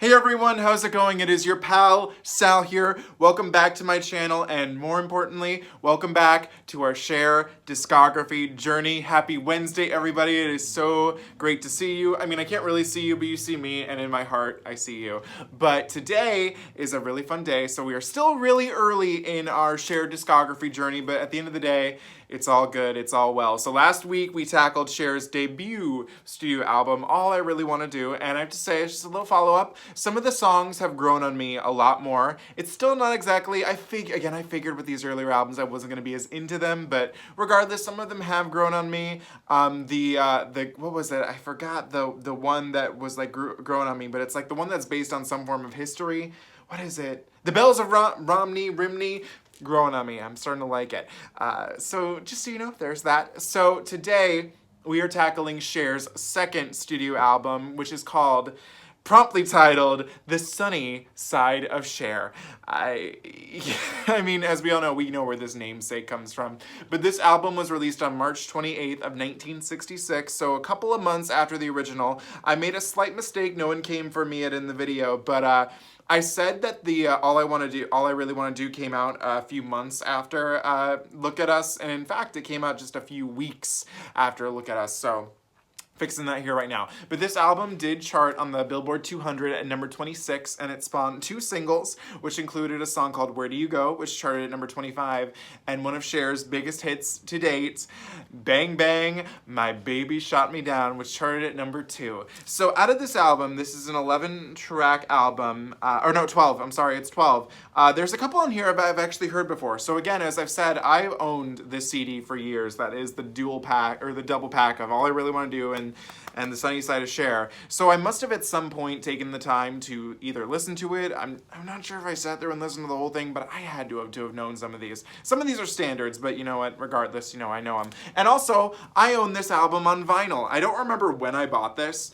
Hey everyone, how's it going? It is your pal, Sal here. Welcome back to my channel, and more importantly, welcome back to our Cher discography journey. Happy Wednesday, everybody. It is so great to see you. I mean, I can't really see you, but you see me, and in my heart, I see you. But today is a really fun day, so we are still really early in our Cher discography journey, but at the end of the day, it's all good, it's all well. So last week, we tackled Cher's debut studio album, All I Really Want to Do, and I have to say, it's just a little follow-up. Some of the songs have grown on me a lot more. It's still not exactly, I figured with these earlier albums I wasn't going to be as into them, but regardless, some of them have grown on me. What was it? I forgot the one that was like growing on me, but it's like the one that's based on some form of history. What is it? The Bells of Rimini. Growing on me. I'm starting to like it. So just so you know, there's that. So today we are tackling Cher's second studio album, which is promptly titled The Sonny Side of Chér. I mean, as we all know, we know where this namesake comes from. But this album was released on March 28th of 1966, so a couple of months after the original. I made a slight mistake. No one came for me in the video, but I said that the All I Really Want to Do came out a few months after Look at Us, and in fact, it came out just a few weeks after Look at Us, so fixing that here right now. But this album did chart on the Billboard 200 at number 26, and it spawned two singles, which included a song called Where Do You Go, which charted at number 25, and one of Cher's biggest hits to date, Bang Bang, My Baby Shot Me Down, which charted at number 2. So out of this album, this is an 11-track album, 12, I'm sorry, it's 12. There's a couple on here I've actually heard before. So again, as I've said, I've owned this CD for years. That is the dual pack, or the double pack of All I Really Want to Do and The Sonny Side of Chér. So I must have at some point taken the time to either listen to it. I'm not sure if I sat there and listened to the whole thing, but I had to have known some of these. Some of these are standards, but you know what, regardless, you know, I know them. And also, I own this album on vinyl. I don't remember when I bought this,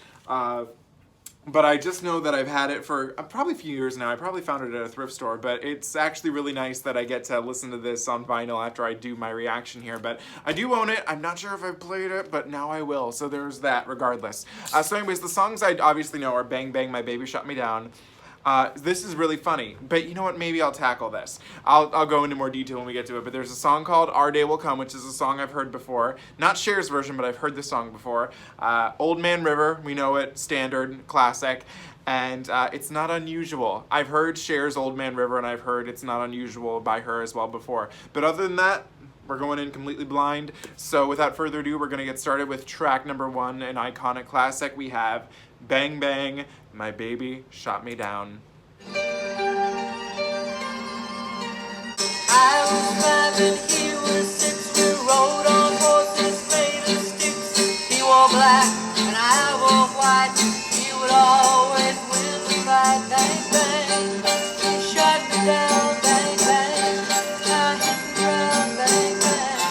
but I just know that I've had it for probably a few years now. I probably found it at a thrift store, but it's actually really nice that I get to listen to this on vinyl after I do my reaction here. But I do own it. I'm not sure if I've played it, but now I will. So there's that regardless. So anyways, the songs I obviously know are Bang Bang, My Baby Shot Me Down. This is really funny, but you know what, maybe I'll tackle this. I'll go into more detail when we get to it, but there's a song called Our Day Will Come, which is a song I've heard before. Not Cher's version, but I've heard this song before. Old Man River, we know it, standard, classic, and It's Not Unusual. I've heard Cher's Old Man River, and I've heard It's Not Unusual by her as well before. But other than that, we're going in completely blind. So without further ado, we're gonna get started with track number 1, an iconic classic. We have Bang Bang, My Baby Shot Me Down. I was 5 and he was 6. We rode on horses made of sticks. He wore black and I wore white. He would always win the fight. Bang bang, he shot me down. Bang bang, I hit the ground. Bang bang,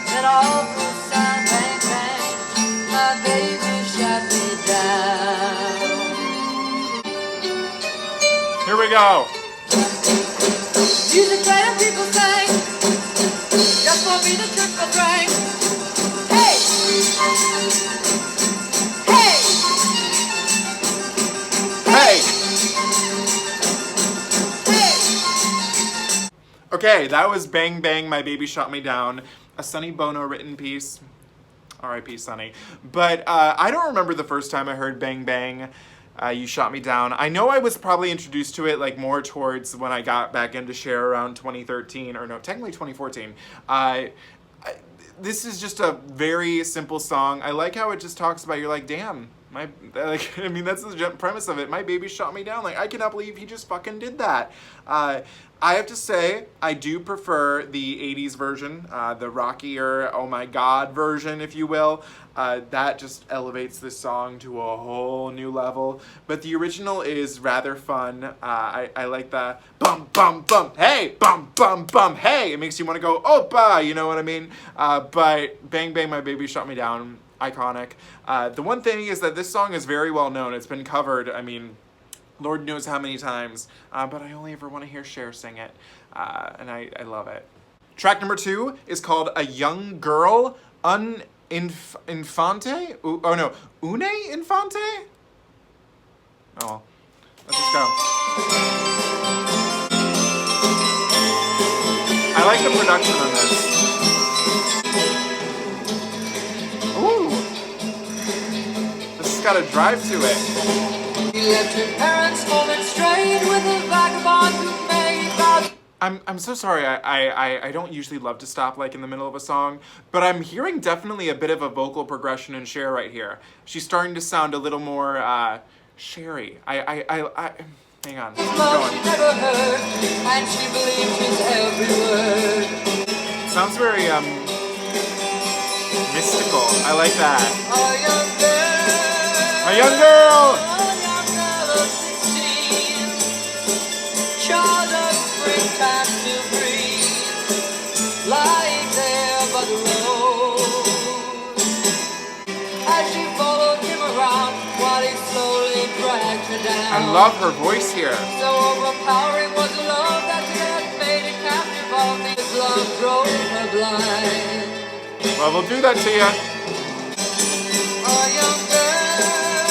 then all the time. Bang bang, my baby shot me down. Here we go. Music playing and people sing. Just for me to trick or drink. Hey! Hey! Hey! Hey! Okay, that was Bang Bang, My Baby Shot Me Down, a Sonny Bono written piece. R.I.P. Sonny. But I don't remember the first time I heard Bang Bang, You Shot Me Down. I know I was probably introduced to it like more towards when I got back into Cher around 2013, or no, technically 2014. This is just a very simple song. I like how it just talks about, you're like, damn, I mean, that's the premise of it. My baby shot me down. Like, I cannot believe he just fucking did that. I have to say, I do prefer the 80s version, the rockier, oh my god version, if you will. That just elevates this song to a whole new level. But the original is rather fun. I like the bum, bum, bum, hey, bum, bum, bum, hey. It makes you want to go, oppa, you know what I mean? But Bang Bang, My Baby Shot Me Down, iconic. The one thing is that this song is very well known. It's been covered, I mean, Lord knows how many times, but I only ever want to hear Cher sing it, and I love it. Track number 2 is called A Young Girl, Enfante? Oh no, Une Infante? Oh, let's just go. I like the production on this. Ooh. This has got a drive to it. He left her parents home and strayed with a vagabond who made vows. I'm so sorry. I don't usually love to stop like in the middle of a song, but I'm hearing definitely a bit of a vocal progression in Cher right here. She's starting to sound a little more Cher-y. Hang on. Keep going. Never heard, and she believes his every word. Sounds very mystical. I like that. A young girl. A young girl. A young girl of 16. Child of springtime to breathe. Lying there by the road. As she followed him around while he slowly dragged her down. I love her voice here. So overpowering was the love that had made a captive of me. His love drove her blind. Well, we'll do that to you. A young girl.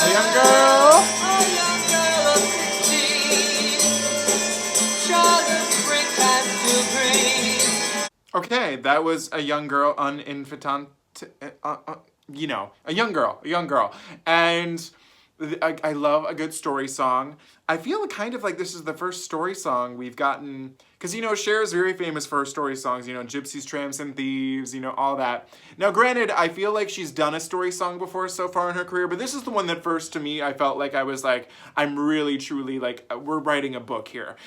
A young girl. A young girl of 16. Child of springtime to breathe. Okay, that was a young girl on Infantante. You know, a young girl. And I love a good story song. I feel kind of like this is the first story song we've gotten, because, you know, Cher is very famous for her story songs, you know, Gypsies, Tramps, and Thieves, you know, all that. Now, granted, I feel like she's done a story song before so far in her career, but this is the one that first, to me, I felt like I was like, I'm really, truly, like, we're writing a book here.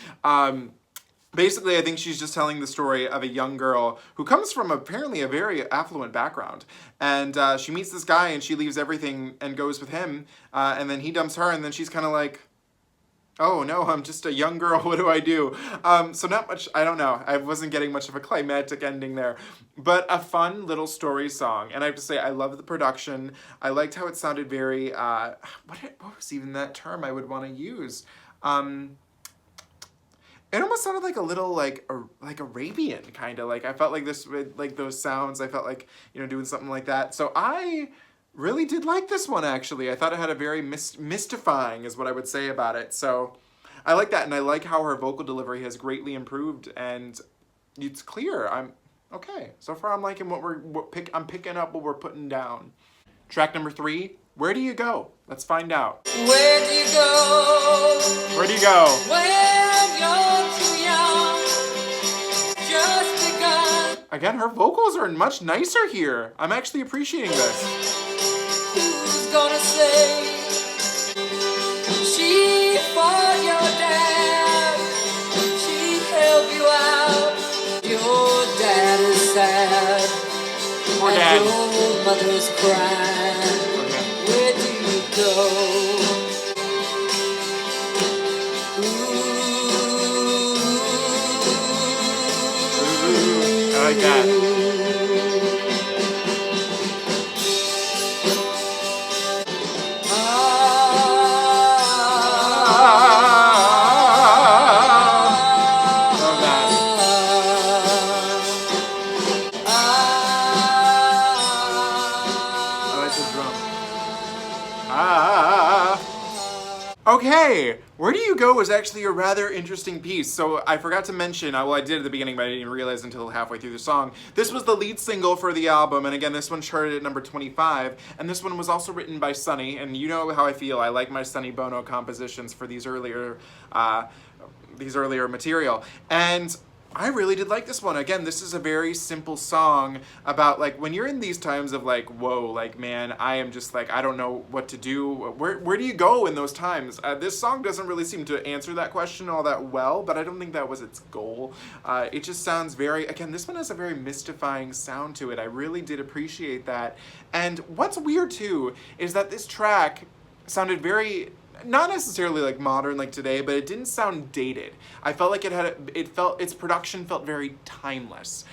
Basically, I think she's just telling the story of a young girl who comes from apparently a very affluent background. And she meets this guy and she leaves everything and goes with him. And then he dumps her and then she's kind of like, oh no, I'm just a young girl, what do I do? So not much, I don't know. I wasn't getting much of a climactic ending there. But a fun little story song. And I have to say, I love the production. I liked how it sounded very, what was even that term I would want to use? It almost sounded like a little like Arabian kind of, like I felt like this with like those sounds. I felt like, you know, doing something like that. So I really did like this one, actually. I thought it had a very mystifying is what I would say about it. So I like that, and I like how her vocal delivery has greatly improved, and it's clear. Okay. So far I'm liking I'm picking up what we're putting down. Track number 3, Where Do You Go? Let's find out. Where do you go? Where do you go? When you're too young, just begun. Again, her vocals are much nicer here. I'm actually appreciating this. Who's gonna say she fought your dad? She helped you out. Your dad is sad. Poor and dad. Your mother's crying. Okay. Where do you go? I like that. Love that. I like the drum. Okay, Where Do You Go was actually a rather interesting piece. So I forgot to mention, well, I did at the beginning, but I didn't realize until halfway through the song. This was the lead single for the album, and again, this one charted at number 25, and this one was also written by Sonny, and you know how I feel. I like my Sonny Bono compositions for these earlier material. And I really did like this one. Again, this is a very simple song about, like, when you're in these times of, like, whoa, like, man, I am just, like, I don't know what to do. Where do you go in those times? This song doesn't really seem to answer that question all that well, but I don't think that was its goal. It just sounds very, again, this one has a very mystifying sound to it. I really did appreciate that. And what's weird, too, is that this track sounded very, not necessarily like modern like today, but it didn't sound dated. I felt like its production felt very timeless.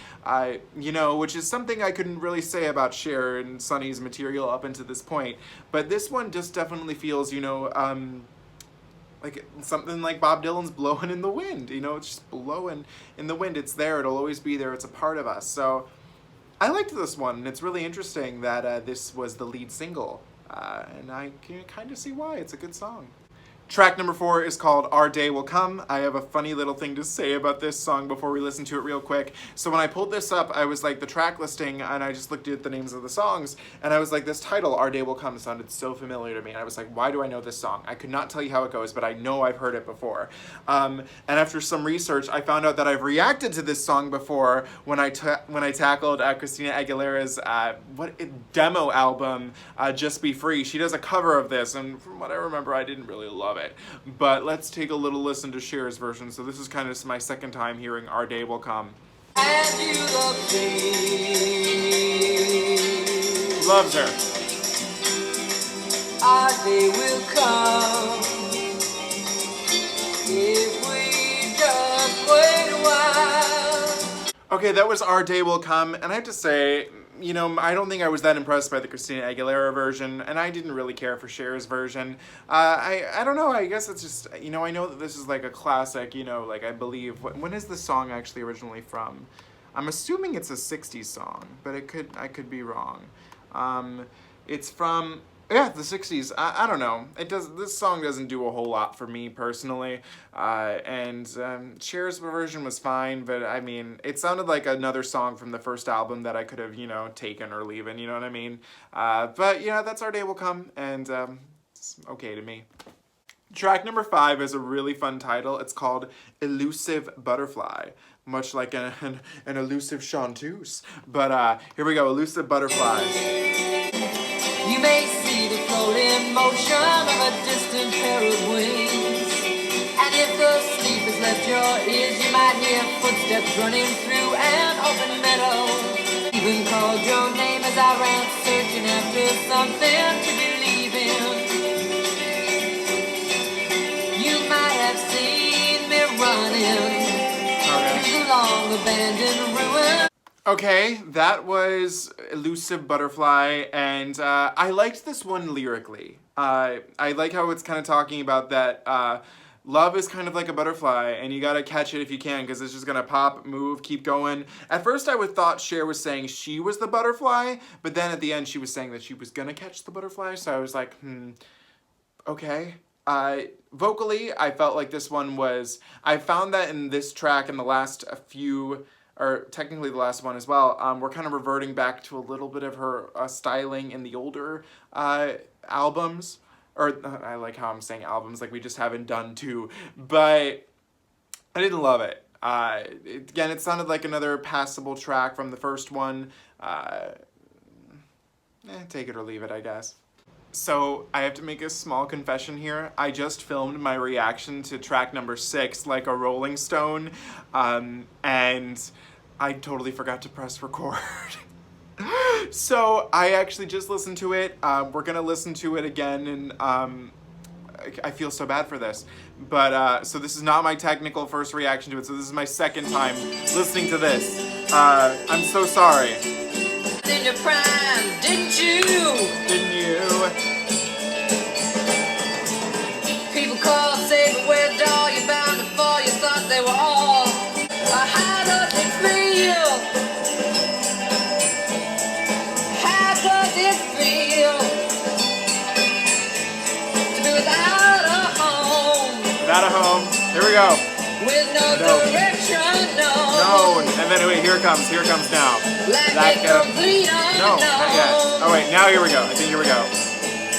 You know, which is something I couldn't really say about Cher and Sonny's material up until this point. But this one just definitely feels, you know, like something like Bob Dylan's Blowing in the Wind. You know, it's just blowing in the wind. It's there. It'll always be there. It's a part of us. So I liked this one, and it's really interesting that this was the lead single. And I can kind of see why. It's a good song. Track number 4 is called Our Day Will Come. I have a funny little thing to say about this song before we listen to it real quick. So when I pulled this up, I was like, the track listing, and I just looked at the names of the songs, and I was like, this title, Our Day Will Come, sounded so familiar to me. And I was like, why do I know this song? I could not tell you how it goes, but I know I've heard it before. And after some research, I found out that I've reacted to this song before when I tackled Christina Aguilera's demo album, Just Be Free. She does a cover of this, and from what I remember, I didn't really love it. But let's take a little listen to Cher's version. So this is kind of my second time hearing Our Day Will Come. And you love me. Loves her. Our day will come if we just wait a while. Okay, that was Our Day Will Come, and I have to say, you know, I don't think I was that impressed by the Christina Aguilera version, and I didn't really care for Cher's version. I don't know, I guess it's just, you know, I know that this is like a classic, you know, like I believe, when is the song actually originally from? I'm assuming it's a 60s song, but I could be wrong. It's from, yeah, the 60s. I don't know. This song doesn't do a whole lot for me personally. Cher's version was fine, but I mean, it sounded like another song from the first album that I could have, you know, taken or leaving, you know what I mean? But yeah, that's Our Day Will Come, and it's okay to me. Track number 5 is a really fun title. It's called Elusive Butterfly, much like an elusive chanteuse. But here we go, Elusive Butterfly. You may see the floating motion of a distant pair of wings, and if the sleep has left your ears, you might hear footsteps running through an open meadow. Even called your name as I ran searching after something to believe in. You might have seen me running through the long abandoned ruin. Okay, that was Elusive Butterfly, and I liked this one lyrically. I like how it's kind of talking about that love is kind of like a butterfly, and you gotta catch it if you can, because it's just gonna pop, move, keep going. At first I thought Cher was saying she was the butterfly, but then at the end she was saying that she was gonna catch the butterfly, so I was like, okay. Vocally, I felt like this one was, I found that in this track in the last few, or technically the last one as well, we're kind of reverting back to a little bit of her styling in the older albums. Or I like how I'm saying albums, like we just haven't done two. But I didn't love it. Again, it sounded like another passable track from the first one. Take it or leave it, I guess. So I have to make a small confession here. I just filmed my reaction to track number 6, Like a Rolling Stone, and I totally forgot to press record. So I actually just listened to it. We're gonna listen to it again, and I feel so bad for this. But so this is not my technical first reaction to it, so this is my second time listening to this. I'm so sorry. In your prime, didn't you? Didn't you? People call, say, but where doll you bound to fall? You thought they were all. How does it feel? How does it feel to be without a home? Without a home. Here we go. With no direction, no. And then wait, here it comes now. Like a complete unknown. No, not yet. Oh wait, now here we go. I think here we go.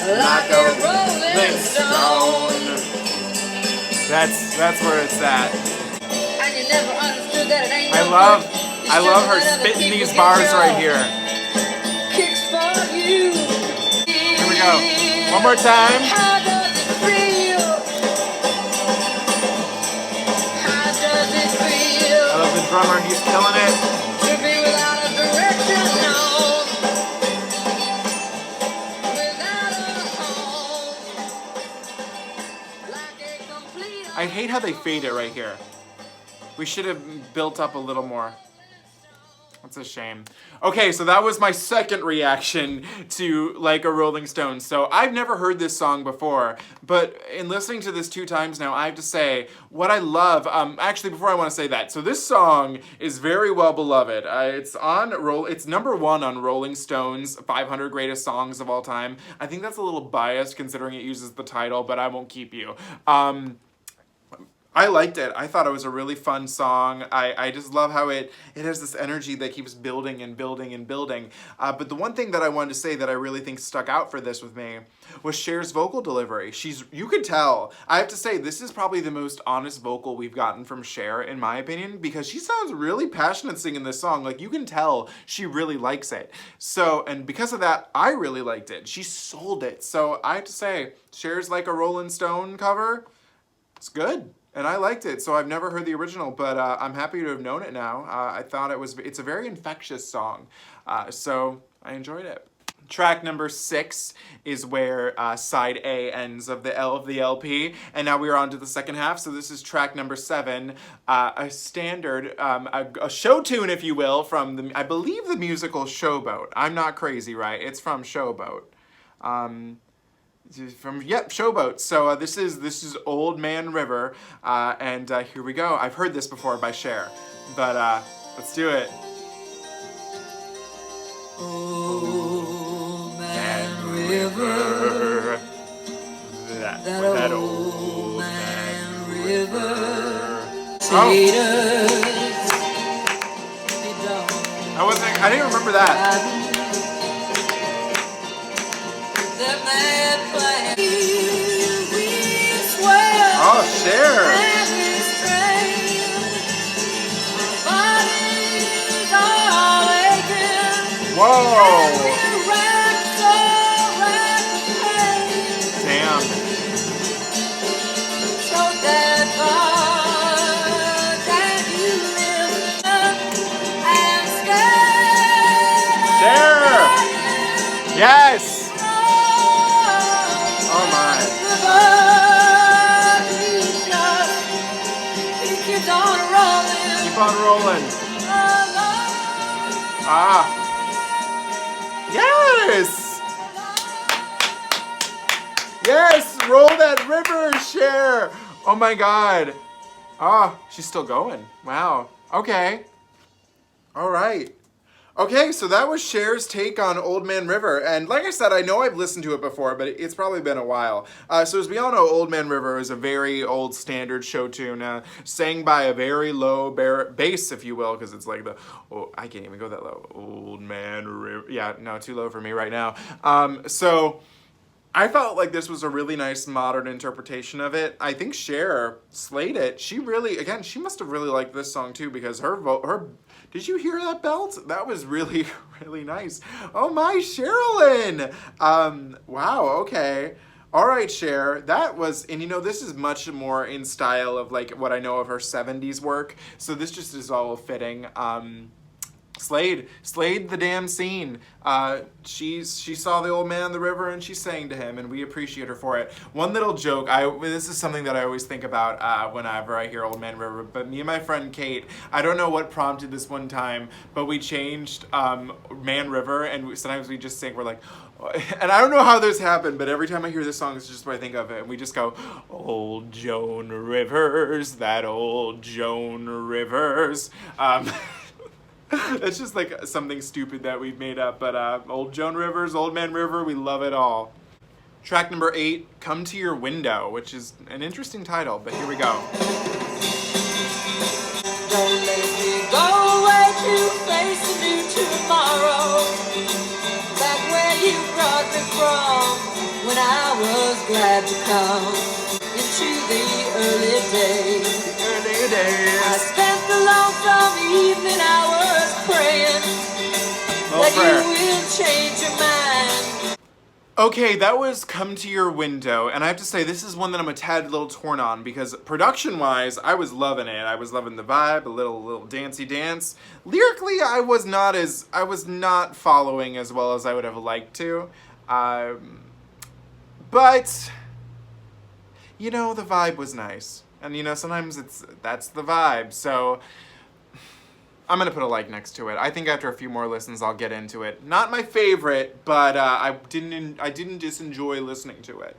Like a rolling stone. That's where it's at. And you never understood that it ain't I love her spitting these bars right here. Kicks for you. Here we go. One more time. How does it feel? How does it feel? I love the drummer, he's killing it. To be without a direction, no. Without a home. Like a complete. I hate how they fade it right here. We should have built up a little more. That's a shame. Okay, so that was my second reaction to Like a Rolling Stone. So I've never heard this song before, but in listening to this 2 times now, I have to say what I love. Actually, before I want to say that, so this song is very well beloved. It's number 1 on Rolling Stone's 500 Greatest Songs of All Time. I think that's a little biased considering it uses the title, but I won't keep you. I liked it. I thought it was a really fun song. I just love how it has this energy that keeps building and building and building. But the one thing that I wanted to say that I really think stuck out for this with me was Cher's vocal delivery. You could tell. I have to say, this is probably the most honest vocal we've gotten from Cher, in my opinion, because she sounds really passionate singing this song. Like, you can tell she really likes it. So, and because of that, I really liked it. She sold it. So I have to say, Cher's Like a Rolling Stone cover, it's good. And I liked it, so I've never heard the original, but I'm happy to have known it now. I thought it's a very infectious song, so I enjoyed it. Track number 6 is where side A ends of the LP, and now we are on to the second half, so this is track number 7, a standard, a show tune, if you will, from, I believe, the musical Showboat. I'm not crazy, right? It's from Showboat. Showboat. So this is Old Man River, and here we go. I've heard this before by Cher, but let's do it. Old Man River, that old man river. I didn't remember that. Oh, Cher! Whoa! Damn. Cher! Yes! Oh my. Keep on rolling. Ah. Yes! Yes! Roll that river, Cher! Oh my god. Ah, she's still going. Wow. Okay. All right. Okay, so that was Cher's take on Old Man River, and like I said, I know I've listened to it before, but it's probably been a while. So as we all know, Old Man River is a very old standard show tune, sang by a very low bass, if you will, because it's like I can't even go that low. Old Man River, yeah, no, too low for me right now. So I felt like this was a really nice modern interpretation of it. I think Cher slayed it. She really, again, she must have really liked this song too, because her did you hear that belt? That was really, really nice. Oh my, Sherilyn! Wow, okay. All right, Cher, that was, and you know, this is much more in style of like what I know of her 70s work, so this just is all fitting. Slayed the damn scene. She saw the old man on the river and she sang to him, and we appreciate her for it. One little joke, this is something that I always think about whenever I hear Old Man River, but me and my friend Kate, I don't know what prompted this one time, but we changed Man River, and sometimes we just sing, we're like, and I don't know how this happened, but every time I hear this song, it's just what I think of it, and we just go, Old Joan Rivers, that old Joan Rivers. It's just like something stupid that we've made up, but Old Joan Rivers, Old Man River, we love it all. Track number 8, Come to Your Window, which is an interesting title, but here we go. Don't let me go away to face a new tomorrow. Back where you brought me from, when I was glad to come into the early days. I spent the lonesome evening hours praying that you will change your mind. Okay, that was Come to Your Window, and I have to say, this is one that I'm a tad little torn on, because production-wise, I was loving it. I was loving the vibe, a little dancey dance. Lyrically, I was not following as well as I would have liked to. But, you know, the vibe was nice. And, you know, sometimes that's the vibe, so I'm gonna put a like next to it. I think after a few more listens, I'll get into it. Not my favorite, but I didn't just enjoy listening to it.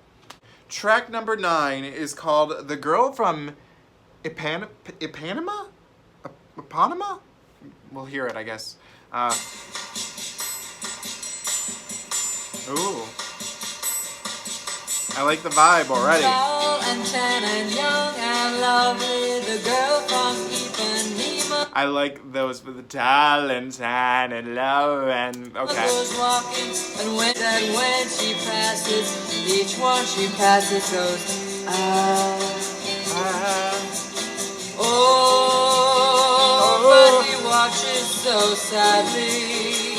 Track number 9 is called "The Girl from Ipanema." Ipanema? We'll hear it, I guess. Ooh. I like the vibe already. Tall and tan and young and lovely, the girl from Ipanema. I like those with the talent and love and okay. Goes walking, and when she passes, each one she passes goes oh, but he watches so sadly.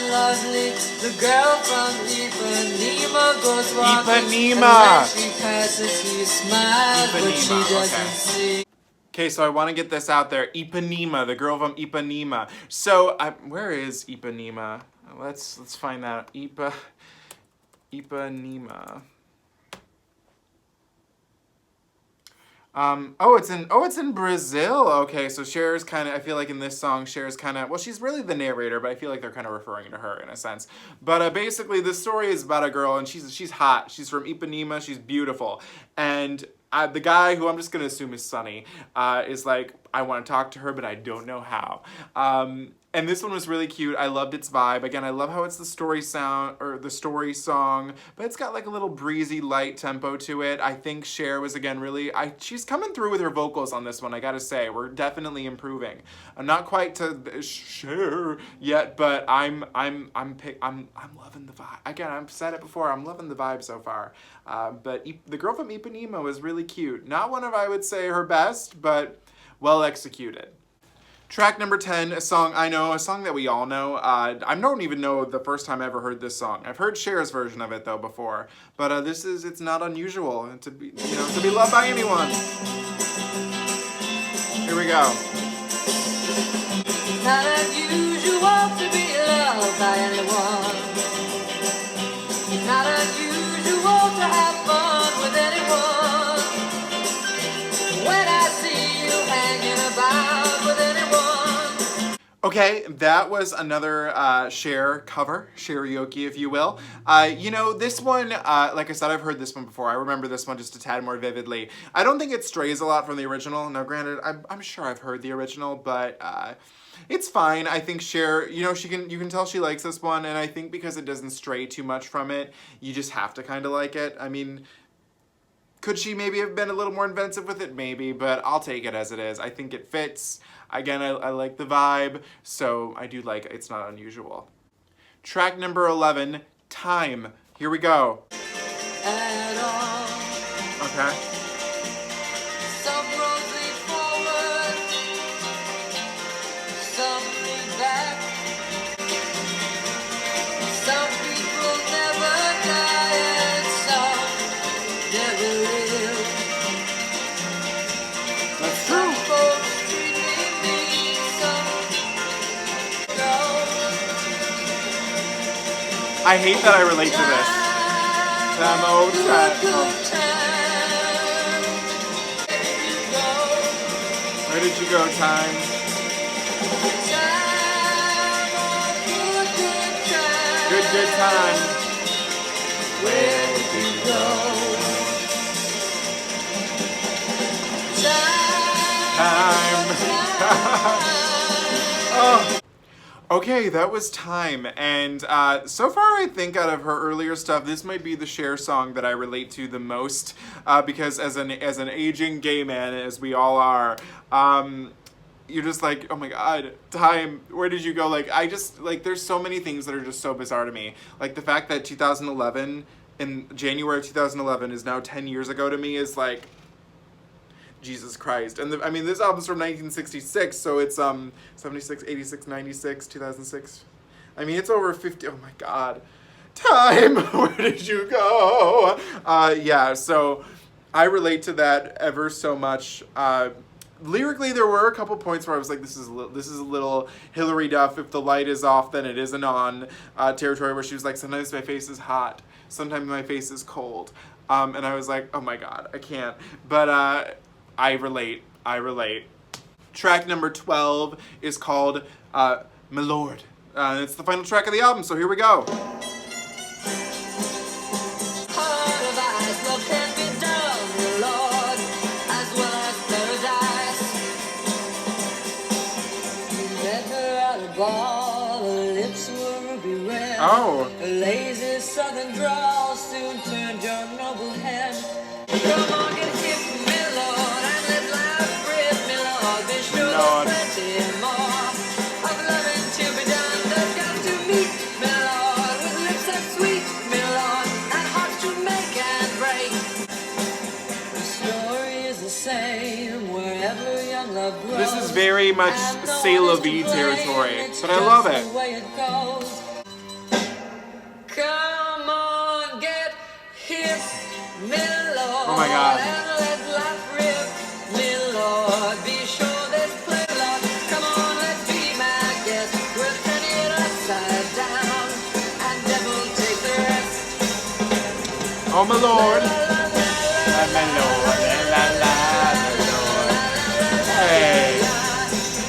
Lovely, the girl from Ipanema goes walking, Ipanema. and when she passes, he smiles, but she doesn't see. Okay, so I want to get this out there. Ipanema, the girl from Ipanema. So, where is Ipanema? Let's find that. Ipanema. It's in Brazil. Okay, so Cher's kind of, I feel like in this song, Cher's kind of, well, she's really the narrator, but I feel like they're kind of referring to her in a sense. But basically, the story is about a girl, and she's hot. She's from Ipanema. She's beautiful, and the guy, who I'm just gonna assume is Sonny, is like, I want to talk to her, but I don't know how. And this one was really cute. I loved its vibe. Again, I love how it's the story sound, or the story song, but it's got like a little breezy, light tempo to it. I think Cher was, again, really, she's coming through with her vocals on this one, I gotta say. We're definitely improving. I'm not quite to Cher yet, but I'm loving the vibe. Again, I've said it before, I'm loving the vibe so far. But the girl from Ipanema was really cute. Not one of, I would say, her best, but well executed. Track number 10, a song I know, a song that we all know. I don't even know the first time I ever heard this song. I've heard Cher's version of it though before, but it's not unusual to be loved by anyone. Here we go. Not unusual to be loved by anyone. Not unusual to have fun with anyone. When I see you hanging about with anyone. Okay, that was another Cher cover, karaoke, if you will. This one, like I said, I've heard this one before. I remember this one just a tad more vividly. I don't think it strays a lot from the original. Now, granted, I'm sure I've heard the original, but it's fine. I think Cher, you can tell she likes this one, and I think because it doesn't stray too much from it, you just have to kind of like it. I mean, could she maybe have been a little more inventive with it? Maybe, but I'll take it as it is. I think it fits. Again, I like the vibe, so I do like it. It's not unusual. Track number 11, Time. Here we go. At all. Okay. Some roads lead forward, some lead back. Some people never die and some never live. That's Some true. folks treat me mean, some go. I hate that I relate to this. Time, oh, time. Where did you go, Time? Good time. Where did you go? Time. Oh. Okay, that was Time, and so far I think out of her earlier stuff, this might be the Cher song that I relate to the most, because as an aging gay man, as we all are, you're just like, oh my god, Time, where did you go? Like, there's so many things that are just so bizarre to me. Like, the fact that 2011, in January of 2011, is now 10 years ago to me is like, Jesus Christ. And this album's from 1966, so it's 76, 86, 96, 2006. It's over 50. Oh my god. Time, where did you go? Yeah, so I relate to that ever so much. Lyrically, there were a couple points where I was like, this is a little Hillary Duff, if the light is off, then it isn't on territory, where she was like, sometimes my face is hot, sometimes my face is cold. And I was like, oh my god, I can't. But I relate. Track number 12 is called Milord. It's the final track of the album, so here we go. Heart of ice, love can be done, Lord, as well as paradise. You met her at a bar, her lips were ruby red. Oh. A lazy southern drawl soon turned your noble head. Come on, get hip, Milord, and let life rip, Milord. Be sure Milord. there's plenty more of loving to be done. There's got to meet, Milord, with lips that sweet, Milord, and hearts to make and break. The story is the same wherever young love grows. This is very much And no C'est one La is to Vie blame, territory, it's but I love just it. the way it goes. Come on, get hip, Milord. Oh my God. And let life rip, Milord. Be sure there's plenty, Lord. Come on, let's be my guest. We'll turn it upside down and devil take the rest. Oh, my Lord. La, la, la, la, My Lord. La, la, my Lord. Hey.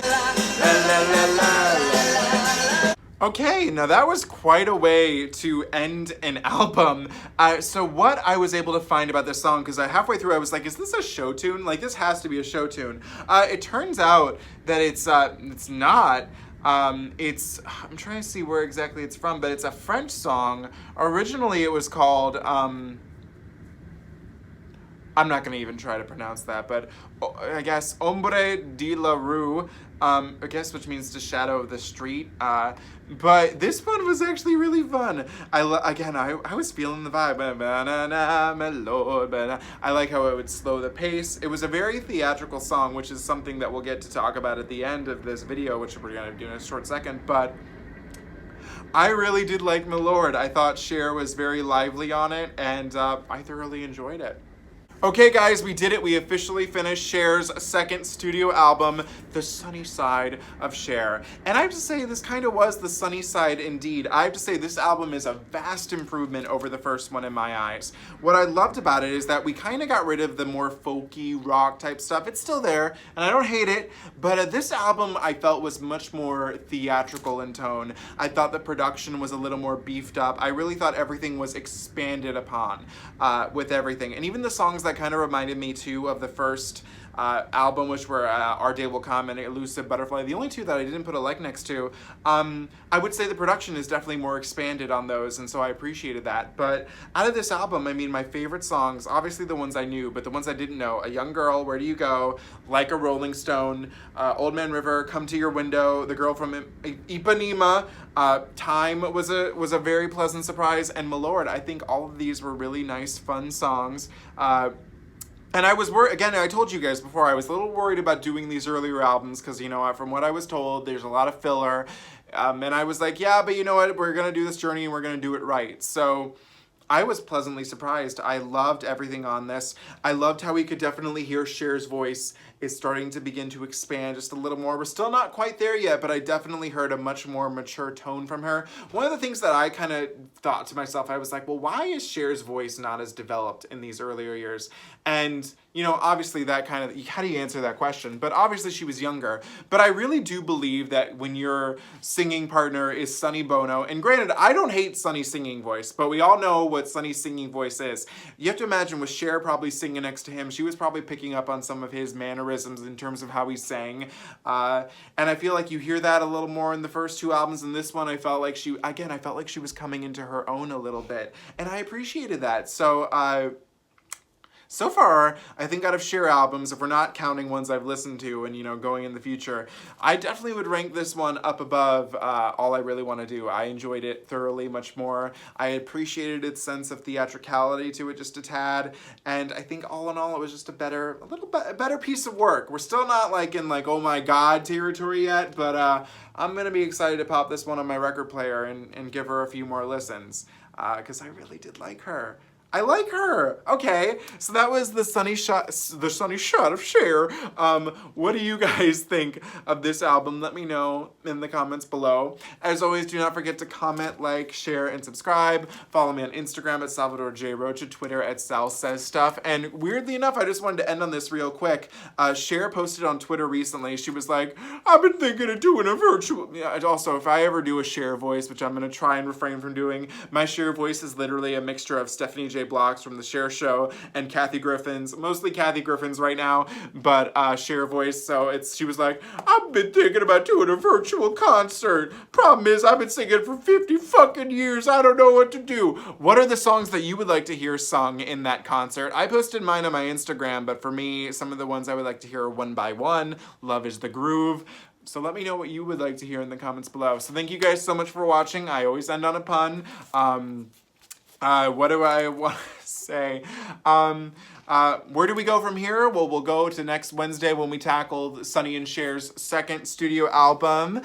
La, la, la, la, la. Okay, now that was quite a way to end an album. So what I was able to find about this song, because halfway through I was like, is this a show tune? Like, this has to be a show tune. It turns out that it's not. I'm trying to see where exactly it's from, but it's a French song. Originally it was called, I'm not going to even try to pronounce that, but I guess Ombre de la Rue, I guess, which means the shadow of the street. But this one was actually really fun. I was feeling the vibe. My Lord. I like how it would slow the pace. It was a very theatrical song, which is something that we'll get to talk about at the end of this video, which we're going to do in a short second. But I really did like Milord. I thought Cher was very lively on it, and I thoroughly enjoyed it. Okay guys, we did it. We officially finished Cher's second studio album, The Sonny Side of Cher. And I have to say, this kind of was the sunny side indeed. I have to say, this album is a vast improvement over the first one in my eyes. What I loved about it is that we kind of got rid of the more folky rock type stuff. It's still there, and I don't hate it, but this album I felt was much more theatrical in tone. I thought the production was a little more beefed up. I really thought everything was expanded upon with everything. And even the songs that kind of reminded me too of the first album, which were Our Day Will Come and Elusive Butterfly, the only two that I didn't put a like next to. I would say the production is definitely more expanded on those, and so I appreciated that. But out of this album, I mean, my favorite songs, obviously the ones I knew, but the ones I didn't know: A Young Girl, Where Do You Go, Like a Rolling Stone, Old Man River, Come to Your Window, The Girl from Ipanema, Time was a very pleasant surprise, and Milord. I think all of these were really nice, fun songs. And I was worried, again, I told you guys before, I was a little worried about doing these earlier albums because, you know, from what I was told, there's a lot of filler. And I was like, yeah, but you know what, we're going to do this journey and we're going to do it right. So I was pleasantly surprised. I loved everything on this. I loved how we could definitely hear Cher's voice is starting to begin to expand just a little more. We're still not quite there yet, but I definitely heard a much more mature tone from her. One of the things that I kind of thought to myself, I was like, well, why is Cher's voice not as developed in these earlier years? And, you know, obviously that kind of, how do you answer that question? But obviously she was younger. But I really do believe that when your singing partner is Sonny Bono, and granted, I don't hate Sonny's singing voice, but we all know what Sonny's singing voice is. You have to imagine with Cher probably singing next to him, she was probably picking up on some of his mannerisms in terms of how he sang. And I feel like you hear that a little more in the first two albums. In this one, I felt like she was coming into her own a little bit. And I appreciated that. So far, I think out of Cher albums, if we're not counting ones I've listened to and, you know, going in the future, I definitely would rank this one up above All I Really Want to Do. I enjoyed it thoroughly much more. I appreciated its sense of theatricality to it just a tad, and I think all in all, it was just a better piece of work. We're still not like in like, oh my god territory yet, but I'm going to be excited to pop this one on my record player and give her a few more listens, because I really did like her. I like her. Okay, so that was the Sonny Side of Cher. What do you guys think of this album? Let me know in the comments below. As always, do not forget to comment, like, share, and subscribe. Follow me on Instagram at Salvador J. Rocha, Twitter at Sal Says Stuff. And weirdly enough, I just wanted to end on this real quick. Cher posted on Twitter recently. She was like, I've been thinking of doing a virtual. Yeah, also, if I ever do a Cher voice, which I'm gonna try and refrain from doing, my Cher voice is literally a mixture of Stephanie J. Blocks from the Cher Show and Kathy Griffin's, mostly Kathy Griffin's right now, but Cher voice. So she was like, I've been thinking about doing a virtual concert. Problem is, I've been singing for 50 fucking years. I don't know what to do. What are the songs that you would like to hear sung in that concert? I posted mine on my Instagram, but for me, some of the ones I would like to hear are One by One, Love is the Groove. So let me know what you would like to hear in the comments below. So thank you guys so much for watching. I always end on a pun. What do I want to say? Where do we go from here? Well, we'll go to next Wednesday when we tackle Sonny and Cher's second studio album,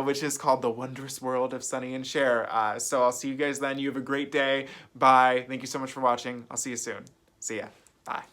which is called The Wondrous World of Sonny and Cher. So I'll see you guys then. You have a great day. Bye. Thank you so much for watching. I'll see you soon. See ya. Bye.